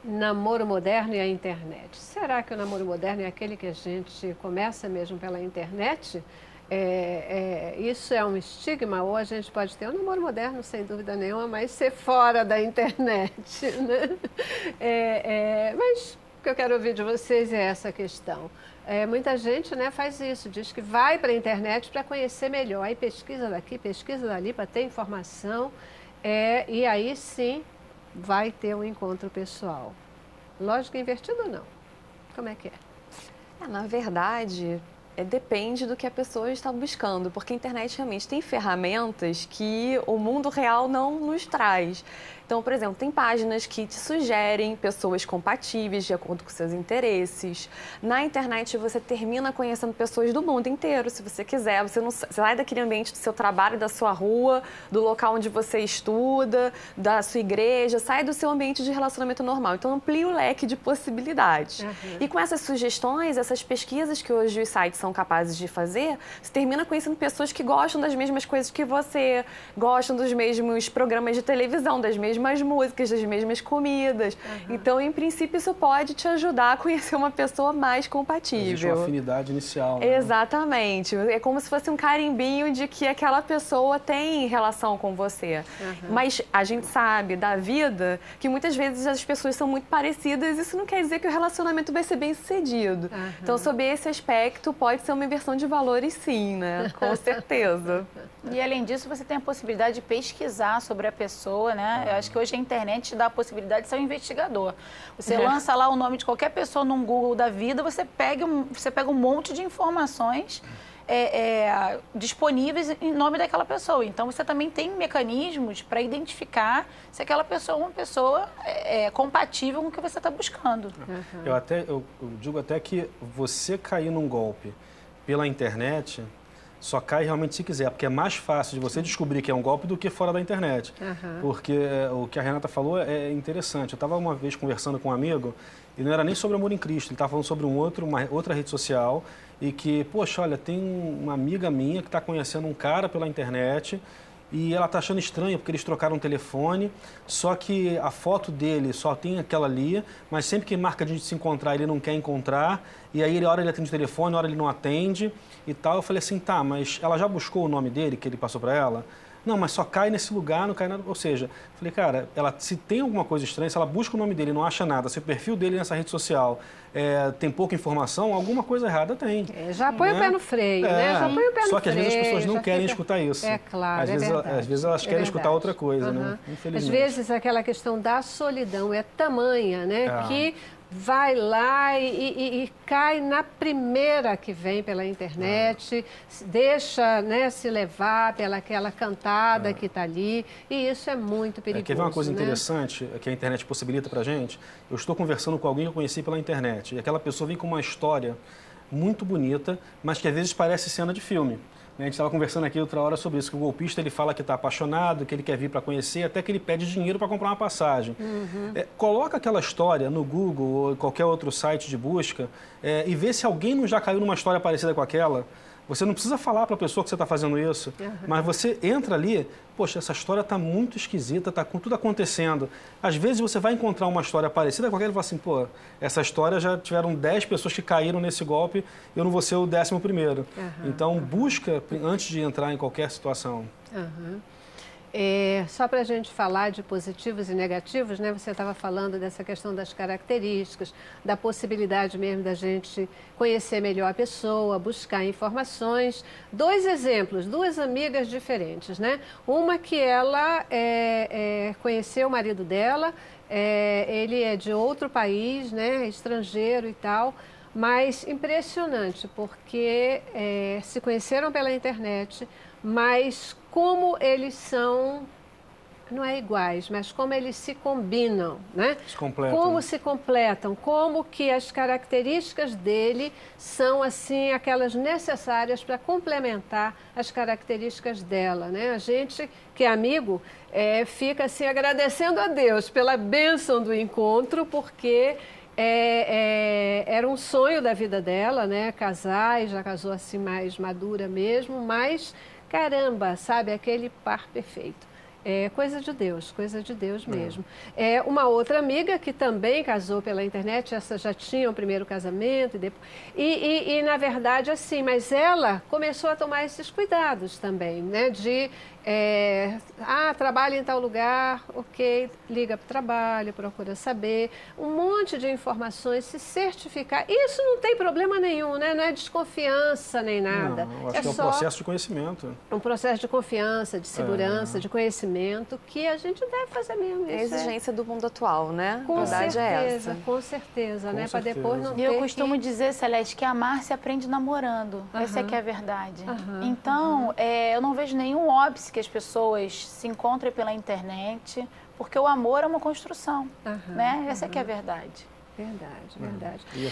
namoro moderno e a internet. Será que o namoro moderno é aquele que a gente começa mesmo pela internet? Isso é um estigma, ou a gente pode ter um namoro moderno, sem dúvida nenhuma, mas ser fora da internet, né? Mas o que eu quero ouvir de vocês é essa questão. Muita gente, né, faz isso, diz que vai para a internet para conhecer melhor, aí pesquisa daqui, pesquisa dali para ter informação, e aí sim vai ter um encontro pessoal. Lógico, invertido não. Como é que é? Na verdade, depende do que a pessoa está buscando, porque a internet realmente tem ferramentas que o mundo real não nos traz. Então, por exemplo, tem páginas que te sugerem pessoas compatíveis de acordo com seus interesses. Na internet, você termina conhecendo pessoas do mundo inteiro, se você quiser. Você não sai daquele ambiente do seu trabalho, da sua rua, do local onde você estuda, da sua igreja, sai do seu ambiente de relacionamento normal. Então, amplia o leque de possibilidades. E com essas sugestões, essas pesquisas que hoje os sites são capazes de fazer, você termina conhecendo pessoas que gostam das mesmas coisas que você, gostam dos mesmos programas de televisão, das mesmas músicas, das mesmas comidas. Então, em princípio, isso pode te ajudar a conhecer uma pessoa mais compatível. Existe uma afinidade inicial, né? Exatamente. É como se fosse um carimbinho de que aquela pessoa tem relação com você. Mas a gente sabe da vida que muitas vezes as pessoas são muito parecidas, isso não quer dizer que o relacionamento vai ser bem sucedido. Então, sob esse aspecto, pode ser uma inversão de valores, sim, né? Com certeza. E, além disso, você tem a possibilidade de pesquisar sobre a pessoa, né? Eu acho que hoje a internet te dá a possibilidade de ser um investigador. Você lança lá o nome de qualquer pessoa num Google da vida, você pega um monte de informações disponíveis em nome daquela pessoa. Então, você também tem mecanismos para identificar se aquela pessoa é uma pessoa compatível com o que você está buscando. Eu digo até que você cair num golpe pela internet só cai realmente se quiser, porque é mais fácil de você descobrir que é um golpe do que fora da internet. Porque o que a Renata falou é interessante. Eu estava uma vez conversando com um amigo, e não era nem sobre amor em Cristo, ele estava falando sobre uma outra rede social, e que, poxa, olha, tem uma amiga minha que está conhecendo um cara pela internet, e ela está achando estranho porque eles trocaram um telefone, só que a foto dele só tem aquela ali, mas sempre que marca de se encontrar, ele não quer encontrar, e aí hora ele atende o telefone, hora ele não atende e tal. Eu falei assim, tá, mas ela já buscou o nome dele, que ele passou para ela? Não, mas só cai nesse lugar, não cai nada. Ou seja, falei, cara, se tem alguma coisa estranha, se ela busca o nome dele e não acha nada, se o perfil dele nessa rede social tem pouca informação, alguma coisa errada tem. Já põe o pé no freio, né? Já põe o pé no freio. Só que às vezes as pessoas não querem escutar isso. É claro, às vezes elas querem escutar outra coisa, né? Infelizmente. Às vezes aquela questão da solidão é tamanha, né? Que vai lá e cai na primeira que vem pela internet, deixa, né, se levar pelaquela cantada que está ali, e isso é muito perigoso. Quer ver uma coisa né? interessante que a internet possibilita para a gente? Eu estou conversando com alguém que eu conheci pela internet, e aquela pessoa vem com uma história muito bonita, mas que às vezes parece cena de filme. A gente estava conversando aqui outra hora sobre isso, que o golpista ele fala que está apaixonado, que ele quer vir para conhecer, até que ele pede dinheiro para comprar uma passagem. Coloca aquela história no Google ou em qualquer outro site de busca e vê se alguém não já caiu numa história parecida com aquela. Você não precisa falar para a pessoa que você está fazendo isso, mas você entra ali, poxa, essa história está muito esquisita, está com tudo acontecendo. Às vezes você vai encontrar uma história parecida com aquela e fala assim, pô, essa história já tiveram 10 pessoas que caíram nesse golpe, eu não vou ser o 11º. Então, busca antes de entrar em qualquer situação. Só para a gente falar de positivos e negativos, né? Você estava falando dessa questão das características, da possibilidade mesmo da gente conhecer melhor a pessoa, buscar informações. 2 exemplos, 2 amigas diferentes, né? Uma que ela conheceu o marido dela, ele é de outro país, né? Estrangeiro e tal, mas impressionante, porque se conheceram pela internet, mas como eles são, não é iguais, mas como eles se combinam, né? Se completam. Como se completam, como que as características dele são, assim, aquelas necessárias para complementar as características dela, né? A gente, que é amigo, fica, assim, agradecendo a Deus pela bênção do encontro, porque era um sonho da vida dela, né? Casar, e já casou, assim, mais madura mesmo, mas... caramba, sabe, aquele par perfeito. É coisa de Deus mesmo. É uma outra amiga que também casou pela internet, essa já tinha o primeiro casamento e depois. E na verdade, assim, mas ela começou a tomar esses cuidados também, né? Trabalha em tal lugar, ok, liga para o trabalho, procura saber, um monte de informações, se certificar. Isso não tem problema nenhum, né? Não é desconfiança nem nada. Não, eu acho que é um processo de conhecimento. Um processo de confiança, de segurança, de conhecimento, que a gente deve fazer mesmo. É a exigência do mundo atual, né? Com verdade é essa. Com certeza, né? Para depois não ter. E eu costumo dizer, Celeste, que amar se aprende namorando. Essa é que é a verdade. Então, eu não vejo nenhum óbice que as pessoas se encontrem pela internet, porque o amor é uma construção, né? Essa é que é a verdade. Verdade. E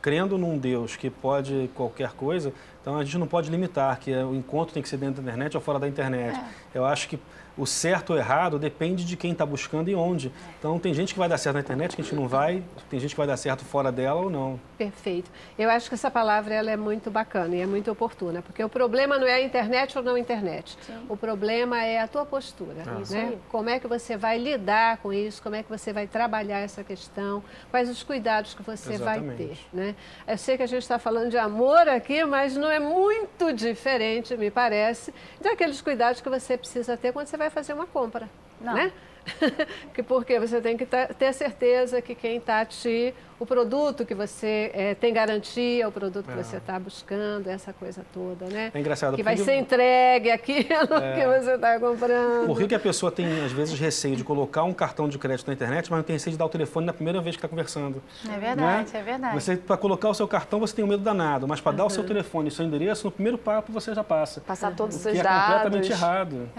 crendo num Deus que pode qualquer coisa, então a gente não pode limitar que o encontro tem que ser dentro da internet ou fora da internet. Eu acho que o certo ou errado depende de quem está buscando e onde. Então, tem gente que vai dar certo na internet, que a gente não vai, tem gente que vai dar certo fora dela ou não. Perfeito. Eu acho que essa palavra ela é muito bacana e é muito oportuna, porque o problema não é a internet ou não a internet. Sim. O problema é a tua postura, né? Como é que você vai lidar com isso, como é que você vai trabalhar essa questão, quais os cuidados que você vai ter, né? Eu sei que a gente está falando de amor aqui, mas não é muito diferente, me parece, daqueles cuidados que você precisa ter quando você vai fazer uma compra, né? Porque você tem que ter certeza que quem está o produto que você tem garantia, o produto que você está buscando, essa coisa toda, né? É engraçado. Que vai ser entregue aquilo que você está comprando. Por que a pessoa tem, às vezes, receio de colocar um cartão de crédito na internet, mas não tem receio de dar o telefone na primeira vez que está conversando? É verdade, né? é verdade. Para colocar o seu cartão, você tem um medo danado, mas para dar o seu telefone e seu endereço, no primeiro papo você já passa. Passar todos os seus dados. dados. Que é completamente errado.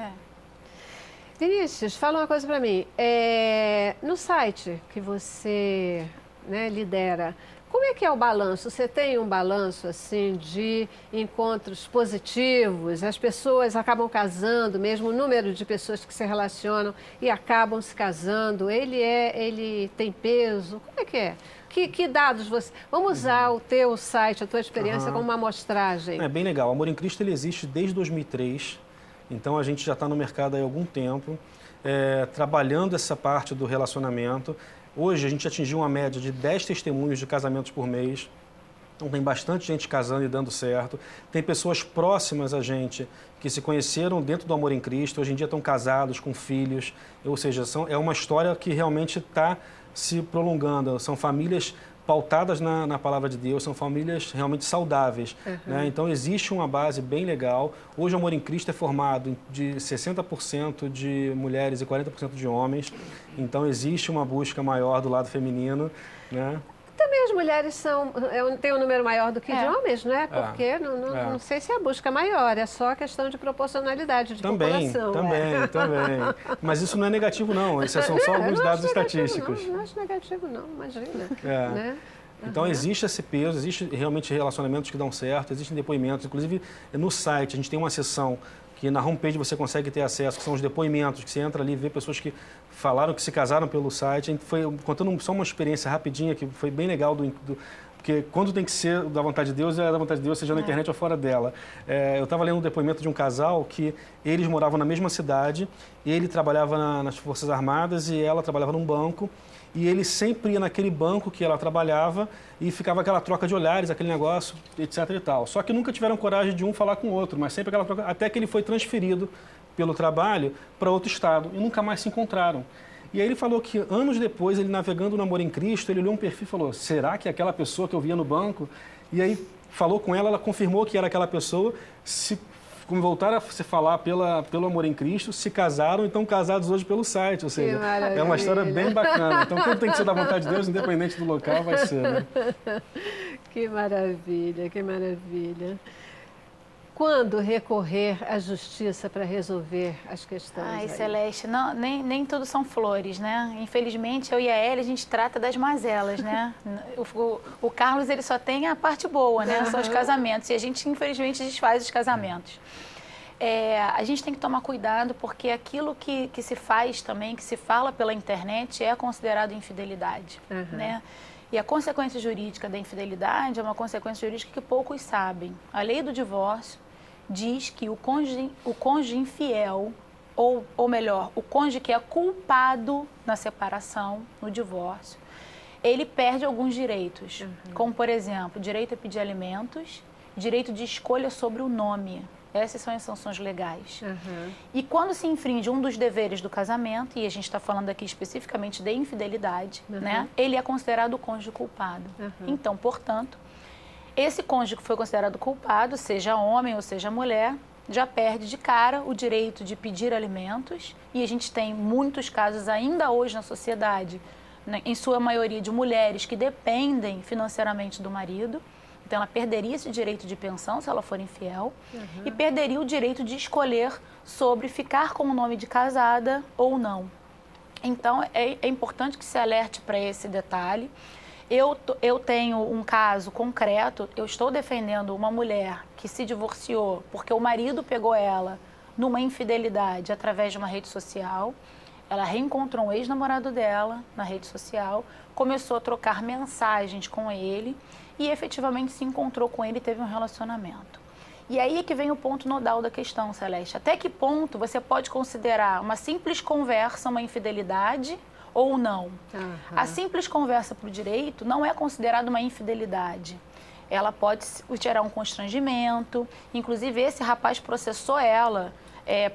Vinícius, fala uma coisa para mim. No site que você lidera, como é que é o balanço? Você tem um balanço assim de encontros positivos? As pessoas acabam casando, mesmo o número de pessoas que se relacionam e acabam se casando, ele tem peso? Como é que é? Que dados você... Vamos usar o teu site, a tua experiência como uma amostragem. É bem legal. O Amor em Cristo ele existe desde 2003. Então, a gente já está no mercado há algum tempo, trabalhando essa parte do relacionamento. Hoje, a gente atingiu uma média de 10 testemunhos de casamentos por mês. Então, tem bastante gente casando e dando certo. Tem pessoas próximas a gente que se conheceram dentro do Amor em Cristo. Hoje em dia estão casados, com filhos. Ou seja, é uma história que realmente está se prolongando. São famílias pautadas na palavra de Deus, são famílias realmente saudáveis. Né? Então, existe uma base bem legal. Hoje, o Amor em Cristo é formado de 60% de mulheres e 40% de homens. Então, existe uma busca maior do lado feminino. Né? Também as mulheres têm um número maior do que de homens, não é? Porque não sei se a busca é maior, é só questão de proporcionalidade de população. Também. Mas isso não é negativo, não. Isso são só alguns dados estatísticos. Não acho negativo, não, imagina. Né? Então, existe esse peso, existe realmente relacionamentos que dão certo, existem depoimentos. Inclusive, no site, a gente tem uma seção que na homepage você consegue ter acesso, que são os depoimentos, que você entra ali e vê pessoas que falaram que se casaram pelo site. A gente foi contando só uma experiência rapidinha, que foi bem legal, porque quando tem que ser da vontade de Deus, é da vontade de Deus, seja na internet ou fora dela. Eu estava lendo um depoimento de um casal que eles moravam na mesma cidade, ele trabalhava nas Forças Armadas e ela trabalhava num banco. E ele sempre ia naquele banco que ela trabalhava e ficava aquela troca de olhares, aquele negócio, etc e tal. Só que nunca tiveram coragem de um falar com o outro, mas sempre aquela troca, até que ele foi transferido pelo trabalho para outro estado e nunca mais se encontraram. E aí ele falou que anos depois, ele navegando no Amor em Cristo, ele olhou um perfil e falou, será que é aquela pessoa que eu via no banco? E aí falou com ela confirmou que era aquela pessoa, como voltaram a se falar pelo Amor em Cristo, se casaram e estão casados hoje pelo site. Ou seja, é uma história bem bacana. Então, quando tem que ser da vontade de Deus, independente do local, vai ser. Né? Que maravilha, que maravilha. Quando recorrer à justiça para resolver as questões? Ai, Celeste, não, nem tudo são flores, né? Infelizmente, eu e a Elia, a gente trata das mazelas, né? O Carlos, ele só tem a parte boa, né? São os casamentos. E a gente, infelizmente, desfaz os casamentos. A gente tem que tomar cuidado, porque aquilo que se faz também, que se fala pela internet, é considerado infidelidade, né? E a consequência jurídica da infidelidade é uma consequência jurídica que poucos sabem. A lei do divórcio diz que o cônjuge infiel ou melhor, o cônjuge que é culpado na separação, no divórcio, ele perde alguns direitos, como, por exemplo, direito a pedir alimentos, direito de escolha sobre o nome. Essas são as sanções legais. E quando se infringe um dos deveres do casamento, e a gente está falando aqui especificamente de infidelidade, né, ele é considerado o cônjuge culpado. Então, portanto, esse cônjuge que foi considerado culpado, seja homem ou seja mulher, já perde de cara o direito de pedir alimentos, e a gente tem muitos casos ainda hoje na sociedade, né, em sua maioria de mulheres que dependem financeiramente do marido. Então, ela perderia esse direito de pensão se ela for infiel e perderia o direito de escolher sobre ficar com o nome de casada ou não. Então, é importante que se alerte para esse detalhe. Eu tenho um caso concreto, eu estou defendendo uma mulher que se divorciou porque o marido pegou ela numa infidelidade através de uma rede social. Ela reencontrou um ex-namorado dela na rede social, começou a trocar mensagens com ele e efetivamente se encontrou com ele e teve um relacionamento. E aí é que vem o ponto nodal da questão, Celeste. Até que ponto você pode considerar uma simples conversa uma infidelidade ou não? A simples conversa para o direito não é considerada uma infidelidade. Ela pode gerar um constrangimento. Inclusive, esse rapaz processou ela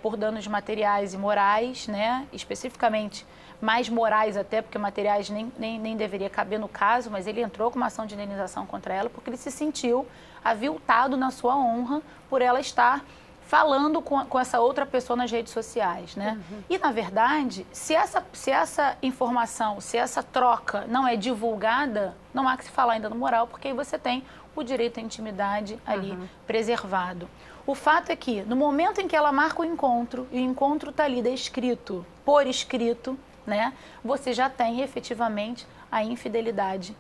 por danos materiais e morais, né? Especificamente mais morais até, porque materiais nem deveria caber no caso, mas ele entrou com uma ação de indenização contra ela porque ele se sentiu aviltado na sua honra por ela estar falando com essa outra pessoa nas redes sociais, né? E, na verdade, se essa informação, se essa troca não é divulgada, não há que se falar ainda no moral, porque aí você tem o direito à intimidade ali preservado. O fato é que, no momento em que ela marca o encontro, e o encontro está ali descrito, por escrito, né? Você já tem efetivamente a infidelidade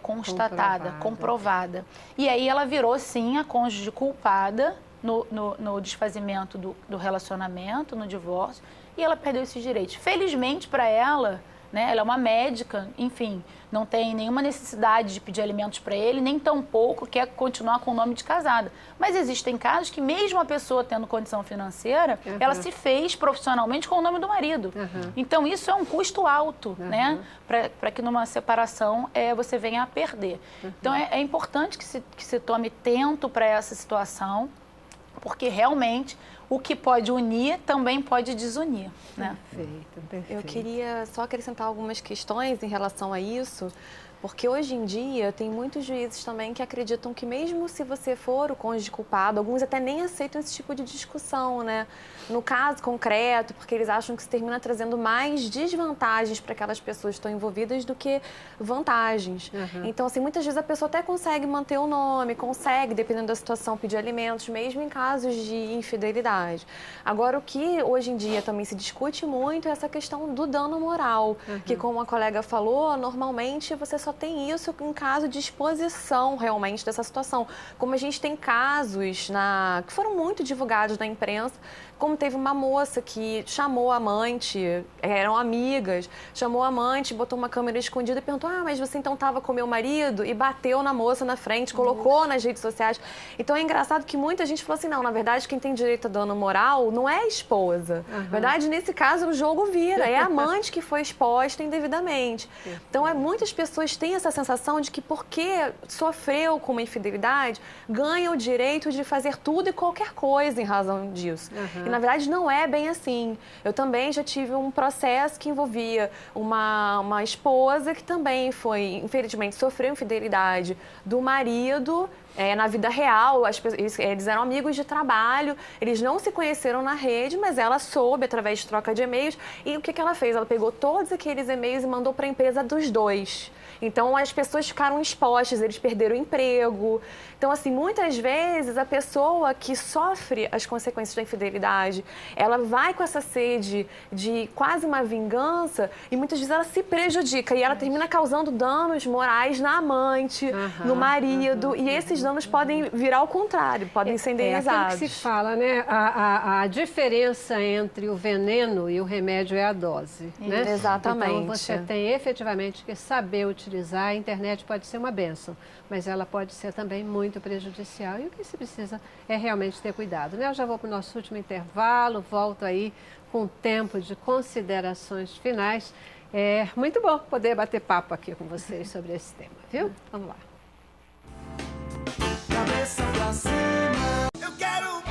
constatada, comprovada. E aí ela virou, sim, a cônjuge culpada no desfazimento do relacionamento, no divórcio, e ela perdeu esses direitos. Felizmente para ela, né, ela é uma médica, enfim, não tem nenhuma necessidade de pedir alimentos para ele, nem tampouco quer continuar com o nome de casada. Mas existem casos que mesmo a pessoa tendo condição financeira, ela se fez profissionalmente com o nome do marido. Então isso é um custo alto, né, para que numa separação você venha a perder. Então é importante que se tome tento para essa situação, porque realmente o que pode unir também pode desunir, né? Perfeito. Eu queria só acrescentar algumas questões em relação a isso, porque hoje em dia tem muitos juízes também que acreditam que mesmo se você for o cônjuge culpado, alguns até nem aceitam esse tipo de discussão, né? No caso concreto, porque eles acham que isso termina trazendo mais desvantagens para aquelas pessoas que estão envolvidas do que vantagens. Então, assim, muitas vezes a pessoa até consegue manter o nome, consegue, dependendo da situação, pedir alimentos, mesmo em casos de infidelidade. Agora, o que hoje em dia também se discute muito é essa questão do dano moral, que, como a colega falou, normalmente você só tem isso em caso de exposição realmente dessa situação. Como a gente tem casos que foram muito divulgados na imprensa, como teve uma moça que chamou a amante, eram amigas, chamou a amante, botou uma câmera escondida e perguntou: mas você então estava com meu marido? E bateu na moça na frente, colocou nas redes sociais. Então é engraçado que muita gente falou assim: não, na verdade quem tem direito a dano moral não é a esposa. Na verdade, nesse caso, o jogo vira, é a amante que foi exposta indevidamente. Então muitas pessoas têm essa sensação de que porque sofreu com uma infidelidade, ganha o direito de fazer tudo e qualquer coisa em razão disso. E, na verdade, não é bem assim. Eu também já tive um processo que envolvia uma esposa que também infelizmente, sofreu infidelidade do marido. Na vida real, eles eram amigos de trabalho, eles não se conheceram na rede, mas ela soube através de troca de e-mails. E o que ela fez? Ela pegou todos aqueles e-mails e mandou para a empresa dos dois. Então, as pessoas ficaram expostas, eles perderam o emprego. Então, assim, muitas vezes a pessoa que sofre as consequências da infidelidade, ela vai com essa sede de quase uma vingança e muitas vezes ela se prejudica e ela termina causando danos morais na amante, no marido, e esses danos podem virar ao contrário, podem ser indenizados. É aquilo que se fala, né? A diferença entre o veneno e o remédio é a dose, né? Exatamente. Então, você tem efetivamente que saber utilizar. A internet pode ser uma bênção, mas ela pode ser também muito prejudicial. E o que se precisa é realmente ter cuidado, né? Eu já vou para o nosso último intervalo, volto aí com tempo de considerações finais. É muito bom poder bater papo aqui com vocês sobre esse tema, viu? Vamos lá. Cabeça pra cima, eu quero